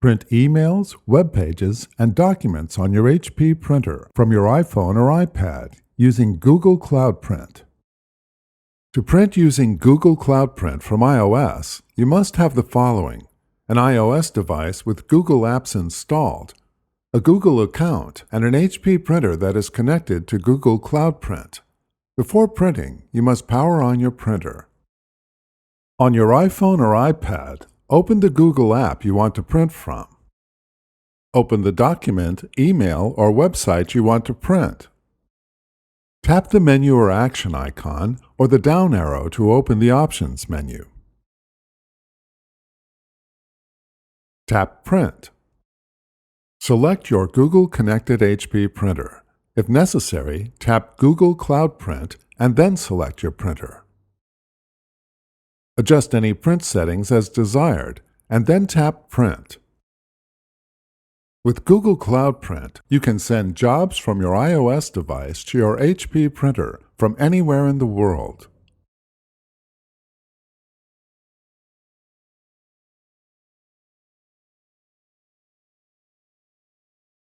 Print emails, web pages, and documents on your HP printer from your iPhone or iPad using Google Cloud Print. To print using Google Cloud Print from iOS, you must have the following: an iOS device with Google Apps installed, a Google account, and an HP printer that is connected to Google Cloud Print. Before printing, you must power on your printer. On your iPhone or iPad, open the Google app you want to print from. Open the document, email, or website you want to print. Tap the menu or action icon or the down arrow to open the Options menu. Tap Print. Select your Google Connected HP printer. If necessary, tap Google Cloud Print and then select your printer. Adjust any print settings as desired, and then tap Print. With Google Cloud Print, you can send jobs from your iOS device to your HP printer from anywhere in the world.